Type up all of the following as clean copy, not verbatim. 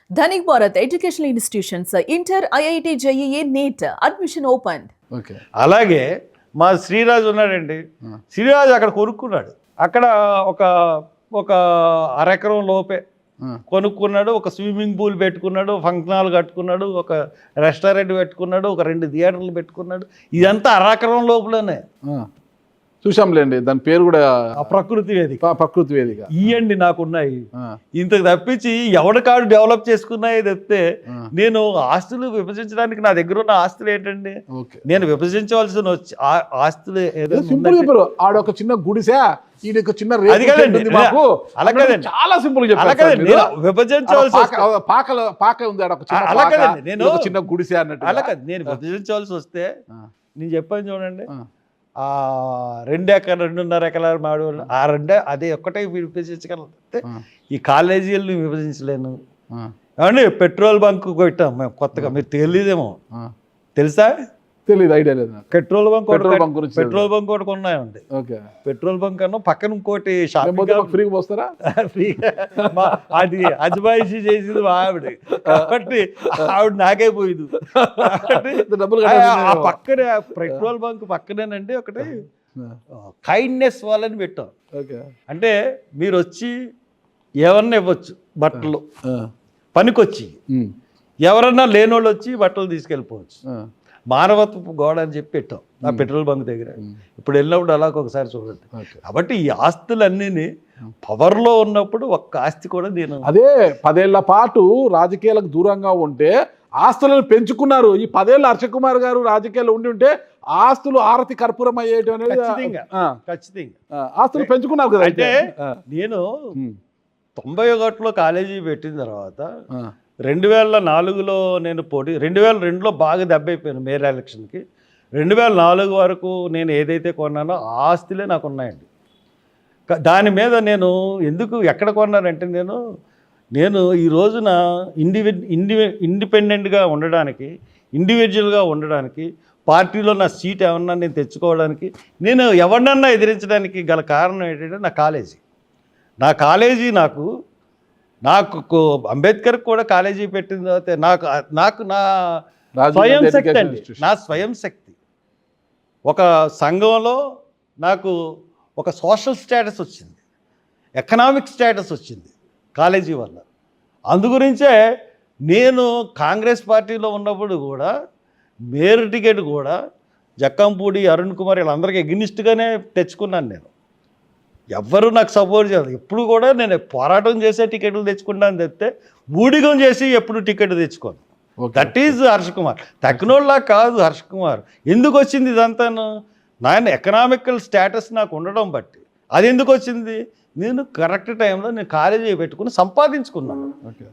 Dhanik Bharat Educational Institutions, Inter, IIT, JEE, NEET, admission opened. Okay. అలాగే మా శ్రీరాజు ఉన్నాడండి. శ్రీరాజు అక్కడ కొనుక్కున్నాడు. అక్కడ ఒక ఒక అరెకరం లోపే కొనుక్కున్నాడు. ఒక స్విమ్మింగ్ పూల్ పెట్టుకున్నాడు, ఫంక్షన్ హాల్ కట్టుకున్నాడు, ఒక రెస్టారెంట్ పెట్టుకున్నాడు, ఒక 2 థియేటర్లు పెట్టుకున్నాడు. ఇదంతా అరెకరం లోపలనే. చూసాంలేండి, దాని పేరు కూడా ఆ ప్రకృతి వేదిక. ప్రకృతి వేదిక. ఇవ్వండి నాకున్నాయి. ఇంతకు తప్పించి ఎవరి కాడు డెవలప్ చేసుకున్నాయి తప్పితే నేను ఆస్తులు విభజించడానికి నా దగ్గర ఉన్న ఆస్తులు ఏంటండి? నేను విభజించవలసిన ఆస్తులు ఏదో సింపుల్ చెప్పారు. ఆడొక చిన్న గుడిసే, ఈడొక చిన్న చాలా సింపుల్ చెప్పారు. విభజించవలసి పాక ఉంది ఆడ నేను చిన్న గుడిసే అన్నట్టు. అలా కాదు, నేను విభజించవలసి వస్తే నేను చెప్పాను చూడండి, 2 ఎకరాలు 2.5 ఎకరాలు మాడు ఆ అదే ఒక్కటే విభజించగలిగితే ఈ కాలేజీలను విభజించలేను. ఏమండి పెట్రోల్ బంక్ పెట్టాం మేము కొత్తగా, మీరు తెలియదేమో, తెలుసా? తెలియదు, ఐడియా లేదు. పెట్రోల్ బంక్ ఒకటి కొన్నాయండి. పెట్రోల్ బంక్ అన్నా పక్కన ఇంకోటి ఫ్రీగా పోస్తారా? అది అజమాయిషీ చేసింది మా ఆవిడ కాబట్టి ఆవిడ నాకే పోయింది. ఆ పక్కనే పెట్రోల్ బంక్ పక్కనేనండి ఒకటి కైండ్నెస్ వాళ్ళని పెట్టాం. అంటే మీరు వచ్చి ఎవరన్నా ఇవ్వచ్చు బట్టలు, పనికొచ్చి ఎవరన్నా లేనోళ్ళు వచ్చి బట్టలు తీసుకెళ్ళిపోవచ్చు. మానవత్వపు గోడ అని చెప్పి పెట్టాం ఆ పెట్రోల్ బంక్ దగ్గర. ఇప్పుడు వెళ్ళినప్పుడు అలాగ ఒకసారి చూడండి. కాబట్టి ఈ ఆస్తులన్నీ పవర్లో ఉన్నప్పుడు ఒక్క ఆస్తి కూడా నేను అదే 10 ఏళ్ల పాటు రాజకీయాలకు దూరంగా ఉంటే ఆస్తులను పెంచుకున్నారు. ఈ 10 ఏళ్ళ హర్ష కుమార్ గారు రాజకీయాల్లో ఉండి ఉంటే ఆస్తులు ఆరతి కర్పూరం అయ్యేటి అనేది ఖచ్చితంగా ఆస్తులు పెంచుకున్నారు కదా. అంటే నేను 91లో కాలేజీ పెట్టిన తర్వాత 2004లో నేను 2002లో బాగా దెబ్బైపోయాను మేయర్ ఎలక్షన్కి. 2004 వరకు నేను ఏదైతే కొన్నానో ఆ ఆస్తులే నాకు ఉన్నాయండి. దాని మీద నేను ఎందుకు ఎక్కడ కొన్నానంటే నేను ఈ రోజున ఇండిపెండెంట్గా ఉండడానికి, ఇండివిజువల్గా ఉండడానికి, పార్టీలో నా సీట్ ఏమన్నా నేను తెచ్చుకోవడానికి, నేను ఎవరినన్నా ఎదిరించడానికి గల కారణం ఏంటంటే నా కాలేజీ నాకు అంబేద్కర్ కూడా కాలేజీ పెట్టిన తర్వాత నాకు నా స్వయం శక్తి అండి, నా స్వయం శక్తి. ఒక సంఘంలో నాకు ఒక సోషల్ స్టేటస్ వచ్చింది, ఎకనామిక్ స్టేటస్ వచ్చింది కాలేజీ వల్ల. అందుగురించే నేను కాంగ్రెస్ పార్టీలో ఉన్నప్పుడు కూడా మేయర్ టికెట్ కూడా జక్కంపూడి, అరుణ్ కుమార్ వీళ్ళందరికీ ఎగ్నిస్ట్గానే తెచ్చుకున్నాను. నేను ఎవ్వరూ నాకు సపోర్ట్ చేయదు. ఎప్పుడు కూడా నేను పోరాటం చేసే టికెట్లు తెచ్చుకుంటాను తప్పితే ఊడిగం చేసి ఎప్పుడు టికెట్ తెచ్చుకోను. That is Harsha Kumar. తగ్గినోళ్ళ కాదు హర్ష కుమార్. ఎందుకు వచ్చింది ఇదంతాను? నాయన ఎకనామికల్ స్టేటస్ నాకు ఉండడం బట్టి. అది ఎందుకు వచ్చింది? నేను కరెక్ట్ టైంలో నేను కాలేజీ పెట్టుకుని సంపాదించుకున్నాను.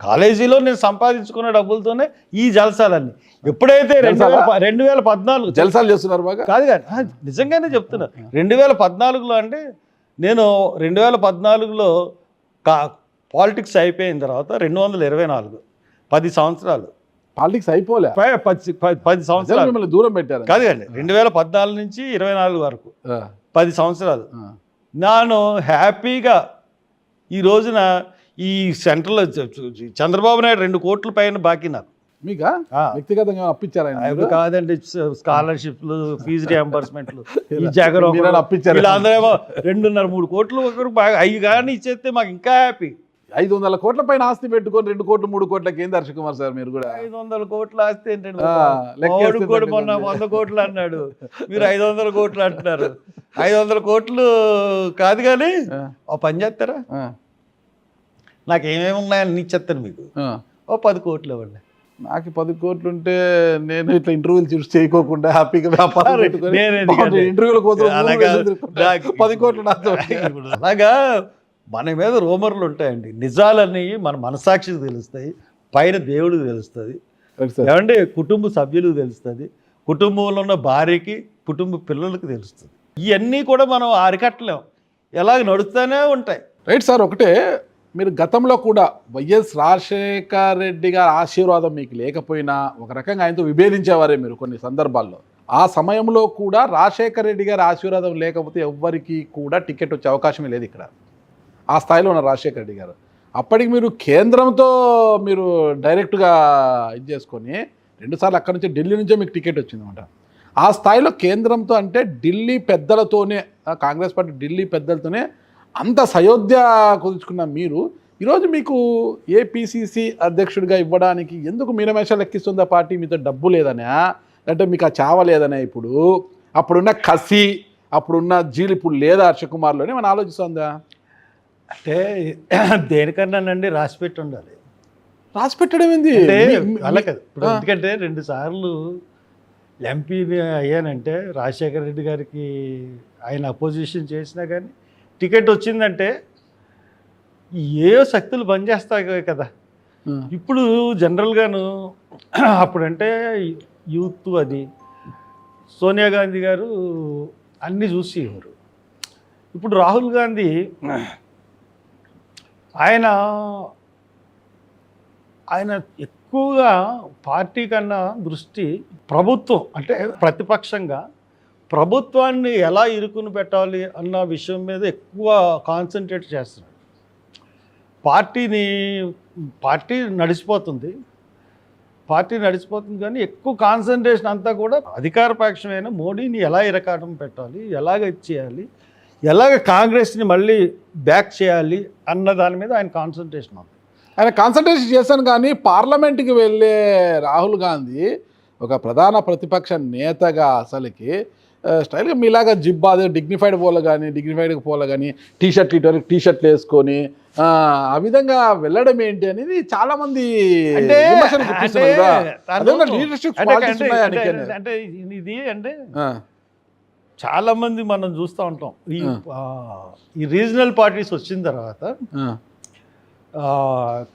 కాలేజీలో నేను సంపాదించుకున్న డబ్బులతోనే ఈ జలసాలన్నీ. ఎప్పుడైతే 2014 జలసాలు చేస్తున్నారు బాగా కాదు కానీ నిజంగానే చెప్తున్నా. 2014లో అంటే నేను 2014లో పాలిటిక్స్ అయిపోయిన తర్వాత 224 10 సంవత్సరాలు పాలిటిక్స్ అయిపోలే, 10 సంవత్సరాలు దూరం పెట్టారు. కాదు కానీ 2014 నుంచి 24 వరకు 10 సంవత్సరాలు నేను హ్యాపీగా ఈ రోజున ఈ సెంట్రల్లో చంద్రబాబు నాయుడు 2 కోట్ల పైన బాకీ నాకు. మీకా వ్యక్తిగతంగా అప్పించారు? కాదండి, స్కాలర్షిప్లు, ఫీజు రియంబర్స్మెంట్లు, ఈ జగన్ అప్పించారు. వీళ్ళందరేమో 2.5-3 కోట్లు ఒకరు బాగా అవి కానీ ఇచ్చేస్తే మాకు ఇంకా హ్యాపీ. 500 కోట్ల పైన ఆస్తి పెట్టుకొని 2 కోట్లు 3 కోట్లకి ఏంది హర్ష కుమార్ సార్? మీరు కూడా 500 కోట్ల ఆస్తి ఏంటండి? కూడా మొన్న 100 కోట్లు అన్నాడు, మీరు 500 కోట్లు అంటున్నారు. 500 కోట్లు కాదు కానీ ఓ పని చేస్తారా? నాకు ఏమేమి ఉన్నాయని ఇచ్చేస్తాను మీకు. ఓ 10 కోట్లు ఇవ్వండి. నాకు 10 కోట్లు ఉంటే నేను ఇట్లా ఇంటర్వ్యూలు చూసి చేయకోకుండా హ్యాపీగా వ్యాపారం ఇంటర్వ్యూల కోసం 10 కోట్లు నాతో. అలాగా మన మీద రూమర్లు ఉంటాయండి. నిజాలన్నీ మన మనసాక్షికి తెలుస్తాయి, పైన దేవుడికి తెలుస్తుంది, ఏమంటే కుటుంబ సభ్యులకు తెలుస్తుంది, కుటుంబంలో ఉన్న భార్యకి, కుటుంబ పిల్లలకి తెలుస్తుంది. ఇవన్నీ కూడా మనం అరికట్టలేం, ఎలాగ నడుస్తూనే ఉంటాయి. Right sir. ఒకటే, మీరు గతంలో కూడా వైఎస్ రాజశేఖర్ రెడ్డి గారి ఆశీర్వాదం మీకు లేకపోయినా ఒక రకంగా ఆయనతో విభేదించేవారే మీరు కొన్ని సందర్భాల్లో. ఆ సమయంలో కూడా రాజశేఖర్ రెడ్డి గారి ఆశీర్వాదం లేకపోతే ఎవ్వరికి కూడా టికెట్ వచ్చే అవకాశమే లేదు ఇక్కడ. ఆ స్థాయిలో ఉన్న రాజశేఖర్ రెడ్డి గారు అప్పటికి మీరు కేంద్రంతో మీరు డైరెక్ట్గా ఇది చేసుకొని 2 సార్లు అక్కడ నుంచి ఢిల్లీ నుంచే మీకు టికెట్ వచ్చిందన్నమాట. ఆ స్థాయిలో కేంద్రంతో అంటే ఢిల్లీ పెద్దలతోనే, కాంగ్రెస్ పార్టీ ఢిల్లీ పెద్దలతోనే అంత సయోధ్య కుదుర్చుకున్న మీరు ఈరోజు మీకు ఏపీసీసీ అధ్యక్షుడిగా ఇవ్వడానికి ఎందుకు మీనమేషాలు లెక్కిస్తుందా పార్టీ? మీతో డబ్బు లేదనే, అంటే మీకు ఆ చావ లేదనే, ఇప్పుడు అప్పుడున్న కసి అప్పుడున్న జీలు ఇప్పుడు లేదా హర్షకుమార్లోనే మనం ఆలోచిస్తుందా? అంటే దేనికన్నానండి రాసి పెట్టి ఉండాలి. రాసి పెట్టడం ఏంది అలా కదా. ఇప్పుడు ఎందుకంటే 2 సార్లు ఎంపీని అయ్యానంటే రాజశేఖర రెడ్డి గారికి ఆయన అపోజిషన్ చేసినా కానీ టికెట్ వచ్చిందంటే ఏ శక్తులు పనిచేస్తాయి కదా. ఇప్పుడు జనరల్గాను అప్పుడంటే యూత్ అది సోనియా గాంధీ గారు అన్నీ చూసేవారు. ఇప్పుడు రాహుల్ గాంధీ ఆయన ఎక్కువగా పార్టీ కన్నా దృష్టి ప్రభుత్వం, అంటే ప్రతిపక్షంగా ప్రభుత్వాన్ని ఎలా ఇరుకుని పెట్టాలి అన్న విషయం మీద ఎక్కువ కాన్సన్ట్రేట్ చేస్తున్నాడు. పార్టీ నడిచిపోతుంది కానీ ఎక్కువ కాన్సన్ట్రేషన్ అంతా కూడా అధికార పక్షమైన మోడీని ఎలా ఇరకాటం పెట్టాలి, ఎలాగ ఇచ్చేయాలి, ఎలాగ కాంగ్రెస్ని మళ్ళీ బ్యాక్ చేయాలి అన్న దాని మీద ఆయన కాన్సన్ట్రేషన్ ఉంది. ఆయన కాన్సన్ట్రేషన్ చేశాను. కానీ పార్లమెంట్కి వెళ్ళే రాహుల్ గాంధీ ఒక ప్రధాన ప్రతిపక్ష నేతగా అసలుకి స్టైల్గా మీలాగా జిబ్బా అదే డిగ్నిఫైడ్ పోలే కానీ టీషర్ట్లు వేసుకొని ఆ విధంగా వెళ్ళడం ఏంటి అనేది చాలా మంది అంటే ఇది అంటే చాలా మంది మనం చూస్తూ ఉంటాం. ఈ రీజనల్ పార్టీస్ వచ్చిన తర్వాత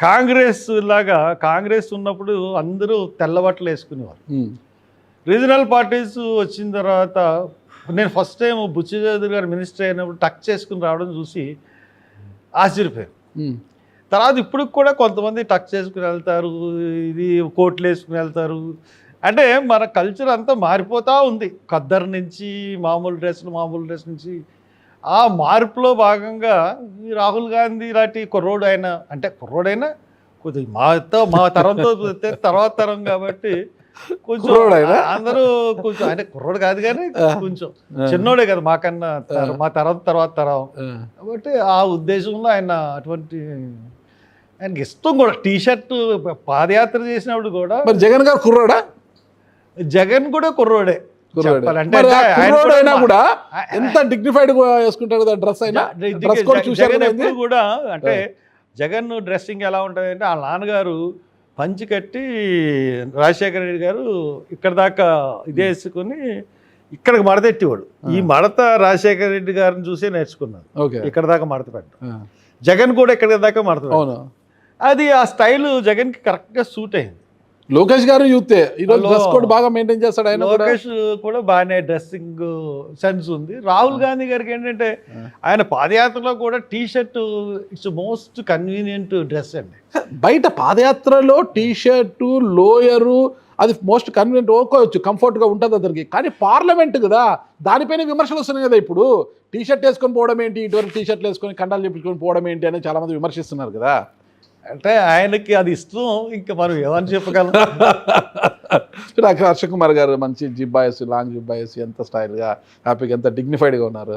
కాంగ్రెస్ ఉన్నప్పుడు అందరూ తెల్లబట్టలు వేసుకునేవారు. రీజనల్ పార్టీస్ వచ్చిన తర్వాత నేను ఫస్ట్ టైం బుచ్చి చౌదరి గారు మినిస్టర్ అయినప్పుడు టక్ చేసుకుని రావడం చూసి ఆశ్చర్యపోయాను. తర్వాత ఇప్పుడు కూడా కొంతమంది టక్ చేసుకుని వెళ్తారు, ఇది కోట్లు వేసుకుని వెళ్తారు. అంటే మన కల్చర్ అంతా మారిపోతూ ఉంది. ఖద్దర్ నుంచి మామూలు డ్రెస్ నుంచి ఆ మార్పులో భాగంగా ఈ రాహుల్ గాంధీ లాంటి కుర్రోడైనా కొద్దిగా మా తరంతో తర్వాత తరం కాబట్టి కొంచెం అందరూ కొంచెం అంటే కుర్రోడు కాదు కానీ కొంచెం చిన్నోడే కదా మాకన్నా, మా తర్వాత తరం కాబట్టి ఆ ఉద్దేశంలో ఆయన అటువంటి ఆయనకి ఇష్టం కూడా. టీషర్ట్ పాదయాత్ర చేసినప్పుడు కూడా జగన్ గారు కుర్రోడా? జగన్ కూడా కుర్రోడే చెప్పాలంటే. కూడా ఎంత డిగ్నిఫైడ్ వేసుకుంటాడు కదా డ్రెస్ అయినా. జగన్ కూడా అంటే జగన్ డ్రెస్సింగ్ ఎలా ఉంటుంది అంటే వాళ్ళ నాన్నగారు పంచి కట్టి రాజశేఖర రెడ్డి గారు ఇక్కడ దాకా ఇదే వేసుకుని ఇక్కడికి మడతెట్టేవాడు. ఈ మడత రాజశేఖర రెడ్డి గారిని చూసే నేర్చుకున్నాను. ఇక్కడ దాకా మడత పెట్టడం. జగన్ కూడా ఇక్కడ దాకా మడత పెట్టడం. అది ఆ స్టైల్ జగన్కి కరెక్ట్గా సూట్ అయింది. లోకేష్ గారు యూతే ఈరోజు డ్రెస్ కోడ్ బాగా మెయింటైన్ చేస్తాడు. ఆయన లోకేష్ కూడా బాగానే డ్రెస్సింగ్ సెన్స్ ఉంది. రాహుల్ గాంధీ గారికి ఏంటంటే ఆయన పాదయాత్రలో కూడా t shirt it's most convenient dress అండి. బయట పాదయాత్రలో టీషర్టు లోయరు అది మోస్ట్ కన్వీనియంట్ ఓకోవచ్చు, కంఫర్ట్గా ఉంటుంది అతనికి. కానీ పార్లమెంట్ కదా, దానిపైన విమర్శలు వస్తున్నాయి కదా. ఇప్పుడు టీషర్ట్ వేసుకొని పోవడం ఏంటి, ఇటువంటి టీషర్ట్లు వేసుకొని కండాలు చెప్పుకొని పోవడం ఏంటి అని చాలామంది విమర్శిస్తున్నారు కదా. అంటే ఆయనకి అది ఇష్టం, ఇంకా మనం ఏమని చెప్పగలం. నాకు హర్షకుమార్ గారు మంచి జిబ్బాయస్, లాంగ్ జిబ్బాయస్, ఎంత స్టైల్గా హ్యాపీగా ఎంత డిగ్నిఫైడ్గా ఉన్నారు.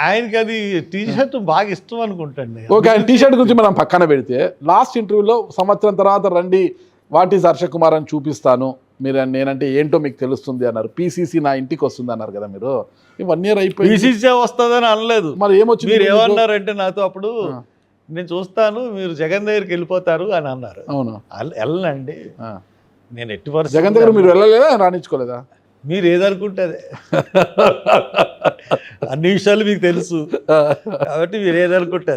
ఆయనకి అది టీషర్ట్ బాగా ఇష్టం అనుకుంటండి. ఓకే, ఆయన టీషర్ట్ గురించి మనం పక్కన పెడితే లాస్ట్ ఇంటర్వ్యూలో సంవత్సరం తర్వాత రండి వాట్ ఈస్ హర్షకుమార్ అని చూపిస్తాను, మీరు నేనంటే ఏంటో మీకు తెలుస్తుంది అన్నారు. పీసీసీ నా ఇంటికి వస్తుంది అన్నారు కదా మీరు. 1 year అయిపోయి పీసీసీ వస్తుందని అనలేదు. మరి ఏమొచ్చింది? మీరు ఏమన్నారంటే నాతో అప్పుడు నేను చూస్తాను మీరు జగన్ దగ్గరికి వెళ్ళిపోతారు అని అన్నారు. అవును, వెళ్ళనండి నేను ఎట్టి పరిస్థితి. జగన్ దగ్గర మీరు వెళ్ళలేదా, రాణించుకోలేదా? మీరు ఏదనుకుంటే అన్ని విషయాలు మీకు తెలుసు కాబట్టి మీరు ఏదనుకుంటే.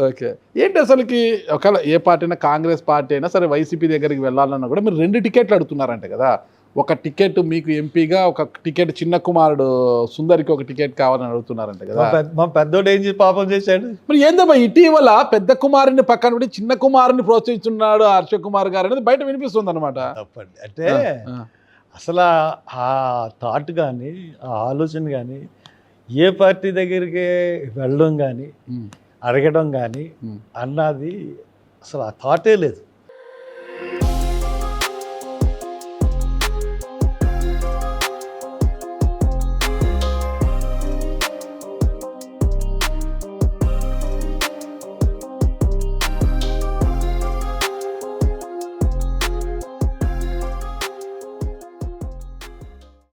ఓకే, ఏంటి అసలుకి ఒకవేళ ఏ పార్టీ అయినా, కాంగ్రెస్ పార్టీ అయినా సరే, వైసీపీ దగ్గరికి వెళ్ళాలన్నా కూడా మీరు 2 టికెట్లు అడుగుతున్నారంట కదా. ఒక టికెట్ మీకు ఎంపీగా, ఒక టికెట్ చిన్న కుమారుడు సుందరికి ఒక టికెట్ కావాలని అడుగుతున్నారంట కదా. మా పెద్దోడు ఏం పాపం చేశాడు మరి? ఏందమ్మా ఇటీవల పెద్ద కుమారుని పక్కన పెట్టి చిన్న కుమారుని ప్రోత్సహిస్తున్నాడు హర్షకుమార్ గారు అనేది బయట వినిపిస్తుంది అనమాట. తప్పండి. అంటే అసలు ఆ థాట్ కానీ ఆ ఆలోచన కానీ ఏ పార్టీ దగ్గరికి వెళ్ళడం కానీ అడగడం కానీ అన్నది అసలు ఆ థాటే లేదు.